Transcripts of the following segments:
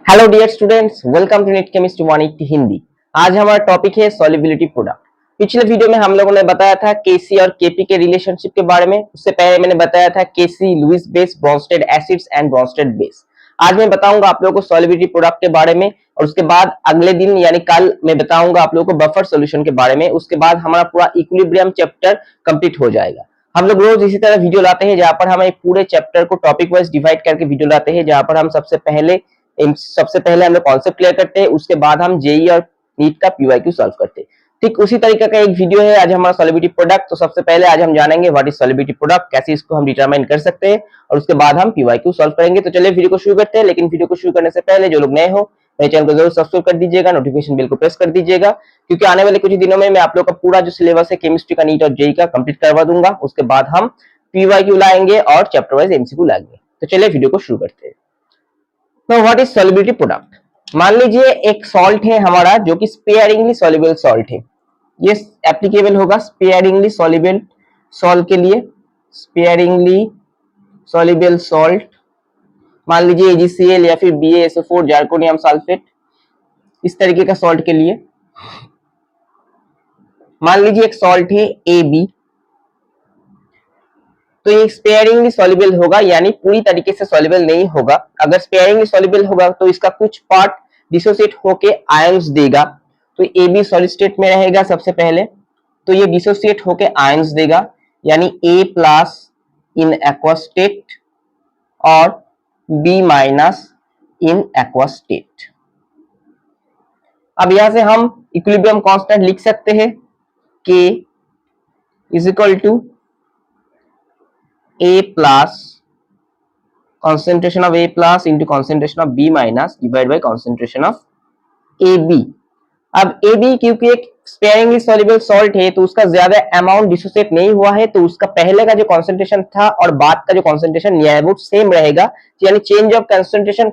Hello dear students, welcome to NEET chemistry 180 Hindi. आज हमारा topic है सॉल्युबिलिटी प्रोडक्ट। पिछले वीडियो में हम लोगों ने बताया था केसी और केपी के रिलेशनशिप के बारे में। उससे पहले मैंने बताया था केसी, Lewis base, Bronsted acids and Bronsted base. आज मैं बताऊंगा आप लोगों को सॉल्युबिलिटी प्रोडक्ट के बारे में, और उसके बाद अगले दिन यानी कल मैं बताऊंगा आप लोगों को बफर सॉल्यूशन के बारे में। उसके बाद हमारा पूरा इक्विलिब्रियम चैप्टर कंप्लीट हो जाएगा। हम लोग रोज इसी तरह वीडियो लाते हैं जहां पर हम एक पूरे चैप्टर को टॉपिक वाइज डिवाइड करके वीडियो लाते हैं, जहां पर हम सबसे पहले हम लोग कॉन्सेप्ट क्लियर करते हैं, उसके बाद हम जेई और नीट का पीवाईक्यू सॉल्व करते हैं। ठीक उसी तरीके का एक वीडियो है आज हमारा सॉल्युबिलिटी प्रोडक्ट। तो सबसे पहले आज हम जानेंगे व्हाट इज सॉल्युबिलिटी प्रोडक्ट, कैसे इसको हम डिटरमाइन कर सकते हैं, और उसके बाद हम पीवाईक्यू सॉल्व करेंगे। तो चलिए वीडियो को शुरू करते हैं। लेकिन वीडियो को शुरू करने से पहले जो लोग नए हो मेरे चैनल को जरूर सब्सक्राइब कर दीजिएगा, नोटिफिकेशन बेल को प्रेस कर दीजिएगा, क्योंकि आने वाले कुछ दिनों में मैं आप लोग का पूरा जो सिलेबस है केमिस्ट्री का, नीट और जेई का कंप्लीट करवा दूंगा। उसके बाद हम पीवाईक्यू लाएंगे और चैप्टर वाइज एमसीक्यू लाएंगे। तो चलिए वीडियो को शुरू करते हैं। तो व्हाट इज सॉल्युबिलिटी प्रोडक्ट। मान लीजिए एक सॉल्ट है हमारा जो कि स्पेयरिंगली सॉल्युबल सॉल्ट है। ये एप्लीकेबल होगा स्पेयरिंगली सॉल्युबल सॉल्ट के लिए। स्पेयरिंगली सॉल्युबल सॉल्ट, मान लीजिए AgCl या फिर BaSO4 जार्कोनियम सल्फेट, इस तरीके का सॉल्ट के लिए। मान लीजिए एक सॉल्ट है AB, तो ये स्पेयरिंगली सॉल्युबल होगा, यानी पूरी तरीके से सॉल्युबल नहीं होगा। अगर स्पेयरिंगली सॉल्युबल होगा तो इसका कुछ पार्ट डिसोसिएट होके आयंस देगा। तो AB सॉलिड स्टेट में रहेगा सबसे पहले, तो ये डिसोसिएट होके आयंस देगा, यानी A+ इन एक्वा स्टेट और B- इन एक्वा स्टेट। अब यहां से हम इक्विलिब्रियम कांस्टेंट लिख सकते हैं, K is equal to A plus concentration of A plus into concentration of B minus divided by concentration of AB। अब AB क्योंकि एक स्पेयरिंगली सॉल्युबल सॉल्ट है तो उसका ज्यादा अमाउंट डिसोसिएट नहीं हुआ है, तो उसका पहले का जो कॉन्सेंट्रेशन था और बाद का जो कॉन्सेंट्रेशन नियर अबाउट सेम रहेगा, यानी चेंज ऑफ कॉन्सेंट्रेशन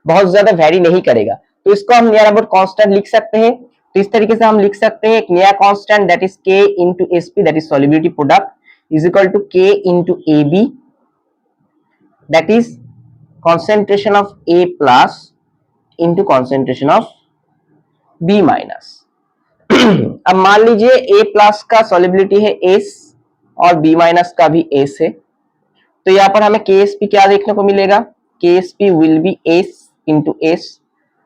बहुत ज्यादा वेरी नहीं करेगा। तो इसको हम नियर अबाउट कांस्टेंट लिख सकते हैं। तो इस तरीके से हम लिख सकते हैं एक नया constant that is K into SP, that is solubility product, is equal to K into AB, that is concentration of A plus into concentration of B minus। अब मान लीजिए A plus का सॉल्युबिलिटी है S और B minus का भी S है, तो यहाँ पर हमें KSP क्या देखने को मिलेगा, KSP will be S into S,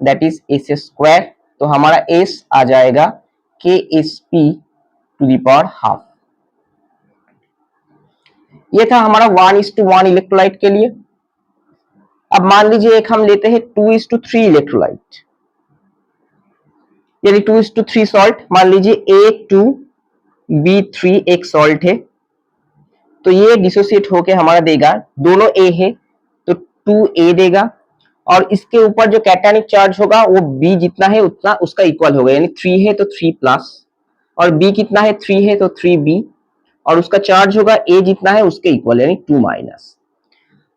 that is S square। तो हमारा S आ जाएगा KSP to the power half. ये था हमारा 1:1 इलेक्ट्रोलाइट के लिए। अब मान लीजिए एक हम लेते हैं 2:3 इलेक्ट्रोलाइट, यानी 2:3 सॉल्ट। मान लीजिए A2B3 एक सॉल्ट है, तो ये डिसोसिएट होके हमारा देगा, दोनों A है तो 2A देगा, और इसके ऊपर जो कैटायनिक चार्ज होगा वो B जितना है उतना उसका इक्वल होगा, यानी 3 है तो 3+, और B कितना है 3 है तो 3B, और उसका चार्ज होगा A जितना है उसके इक्वल, यानी 2-।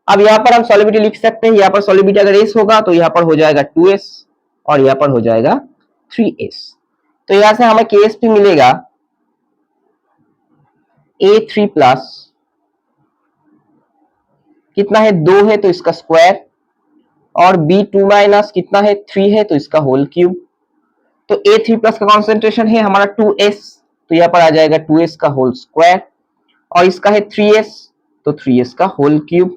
अब यहाँ पर हम सॉल्युबिलिटी लिख सकते हैं। यहाँ पर सॉल्युबिलिटी अगर S होगा तो यहाँ पर हो जाएगा 2S और यहाँ पर हो जाएगा 3S। तो यहाँ से हमें KSP मिलेगा A3+, कितना है 2 है तो इसका स्क्वायर, और B2- कितना है 3 है तो इसका होल क्यूब। तो A3+ का कॉन्सेंट्रेशन है हमारा 2S, तो यहाँ पर आ जाएगा 2S का होल स्क्वायर, और इसका है 3S तो 3S का होल क्यूब।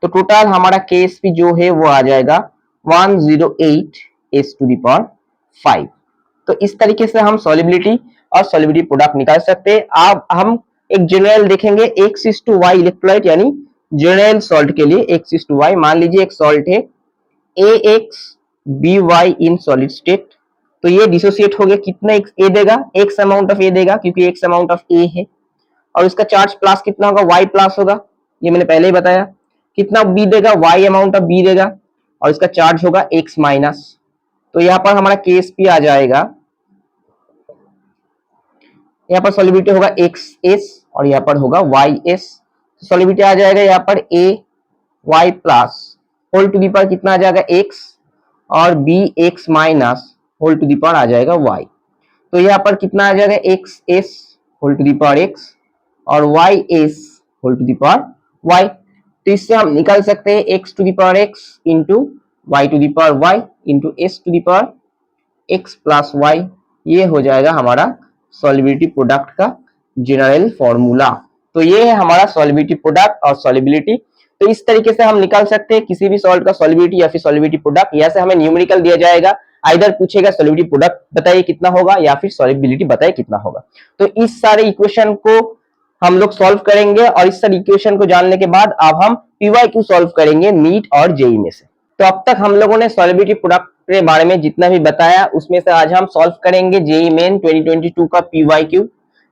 तो टोटल हमारा KSP जो है वो आ जाएगा 108S⁵। तो इस तरीके से हम सॉल्युबिलिटी और सॉल्युबिलिटी प्रोडक्ट निकाल सकते हैं। अब हम एक जनरल देखेंगे X:Y इलेक्ट्रोलाइट, यानी जनरल सॉल्ट के लिए X:Y। मान लीजिए एक सॉल्ट है AXBY इन सॉलिड स्टेट, तो ये डिसोसिएट हो गया, कितना A देगा, X अमाउंट ऑफ A देगा क्योंकि X अमाउंट ऑफ A है, और इसका चार्ज प्लस कितना होगा, Y+ होगा, ये मैंने पहले ही बताया। कितना B देगा, Y अमाउंट ऑफ B देगा, और इसका चार्ज होगा X-। तो यहाँ पर हमारा KSP आ जाएगा, यहाँ पर सॉल्युबिलिटी होगा XS और यहाँ पर होगा YS। सॉल्युबिलिटी आ जाएगा यहाँ पर AY+ whole to the power कितना आ जाएगा X, और BX- whole to the power आ जाएगा Y। तो यहाँ पर कितना आ जाएगा XS whole to the power X और YS whole to the power Y। तो इससे हम निकाल सकते हैं X⁴ into y to the power y into s to the power x plus y, ये हो जाएगा हमारा सॉल्युबिलिटी प्रोडक्ट का जनरल फॉर्मूला। तो ये है हमारा सॉल्युबिलिटी प्रोडक्ट और सॉल्युबिलिटी। तो इस तरीके से हम निकाल सकते हैं किसी भी सॉल्ट का सॉल्युबिलिटी या फिर सॉल्युबिलिटी प्रोडक्ट। यहाँ से हमें न्यूमेरिकल दिया जाएगा, आइदर पूछेगा सॉल्युबिलिटी प्रोडक्ट बताइए कितना होगा या फिर सॉल्युबिलिटी बताइए कितना होगा। तो इस सारे इक्वेशन को हम लोग सॉल्व करेंगे और इस सारे इक्वेशन को जानने के बाद अब हम पीवाईक्यू सॉल्व करेंगे नीट और जेई में से। तो अब तक हम लोगों ने सॉल्युबिलिटी प्रोडक्ट के बारे में जितना भी बताया उसमें से आज हम सॉल्व करेंगे जेई मेन 2022 का पीवाईक्यू।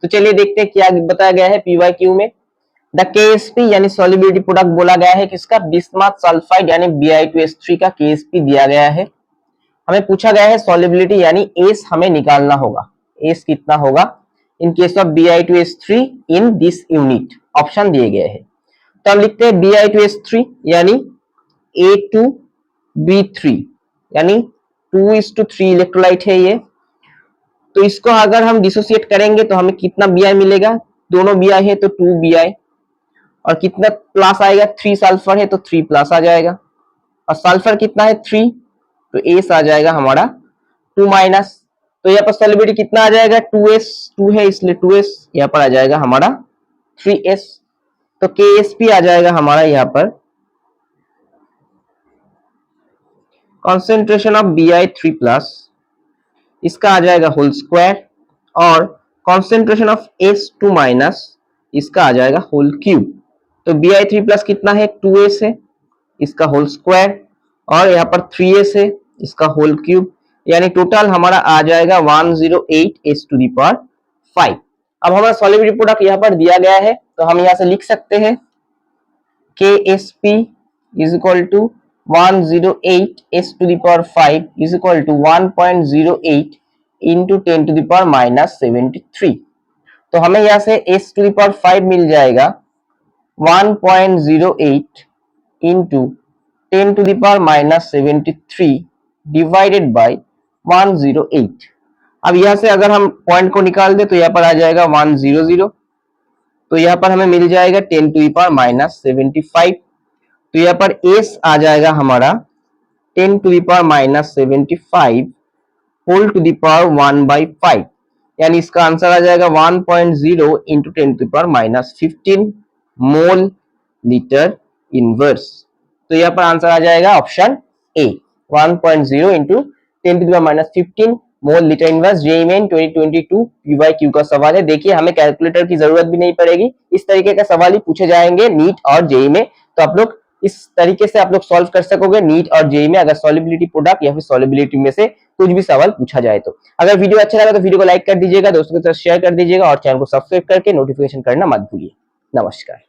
तो चलिए देखते हैं क्या बताया गया है पीवाईक्यू में। द केएसपी यानी सॉल्युबिलिटी प्रोडक्ट बोला गया है किसका, बिस्मथ सल्फाइड यानी Bi2S3 का केएसपी दिया गया है। हमें पूछा गया है सॉल्युबिलिटी यानी एस हमें निकालना होगा, एस कितना होगा in case of Bi2S3 in this unit, option दिए गए हैं। तो हम लिखते हैं Bi2S3 यानी A2B3 यानी 2:3 इलेक्ट्रोलाइट है ये। तो इसको अगर हम डिसोसिएट करेंगे तो हमें कितना Bi मिलेगा, दोनों Bi है तो 2Bi, और कितना प्लस आएगा 3 सल्फर है तो 3 प्लस आ जाएगा, और सल्फर कितना है 3 तो एस आ जाएगा हमारा 2 माइनस। तो यहाँ पर सॉल्युबिलिटी कितना आ जाएगा 2s, 2 है इसलिए 2s, यहाँ पर आ जाएगा हमारा 3s। तो KSP आ जाएगा हमारा यहाँ पर कॉन्सेंट्रेशन ऑफ Bi3 प्लस, इसका आ जाएगा होल स्क्वायर, और कॉन्सेंट्रेशन ऑफ S2 माइनस इसका आ जाएगा होल क्यूब। तो Bi3 प्लस कितना है 2s है, इसका होल स्क्वायर, और यहाँ पर 3s है इसका होल क्यूब, यानी टोटल हमारा आ जाएगा 108s टू द पावर 5। अब हमारा सॉल्युबिलिटी प्रोडक्ट यहाँ पर दिया गया है तो हम यहाँ से लिख सकते हैं KSP is equal to 108s to the power 5 is equal to 1.08 into 10 to the power minus 73। तो हमें यहाँ से s टू द पावर 5 मिल जाएगा 1.08 into 10 to the power minus 73 divided by 108। अब यहाँ से अगर हम पॉइंट को निकाल दे तो यहाँ पर आ जाएगा 100, तो यहाँ पर हमें मिल जाएगा 10 टू द पावर माइनस 75। तो यहाँ पर s आ जाएगा हमारा 10 to the power minus 75 whole to the power 1/5, यानी इसका आंसर आ जाएगा 1.0 into 10 to the power minus 15 mole litre inverse. तो यहाँ पर आंसर आ जाएगा option A 1.0 into 10 to the power minus 15 mole litre inverse. JEE Main 2022 PYQ का सवाल है। देखिए हमें कैलकुलेटर की जरूरत भी नहीं पड़ेगी, इस तरीके का सवाल ही पूछे जाएंगे नीट और जेईई में। तो आप लोग इस तरीके से आप लोग सॉल्व कर सकोगे नीट और जेईई में, अगर सॉल्युबिलिटी प्रोडक्ट या फिर सॉल्युबिलिटी में से कुछ भी सवाल पूछा जाए तो। अगर वीडियो अच्छा लगा तो वीडियो को लाइक कर दीजिएगा, दोस्तों के साथ शेयर कर दीजिएगा और चैनल को सब्सक्राइब करके नोटिफिकेशन करना मत भूलिए। नमस्कार।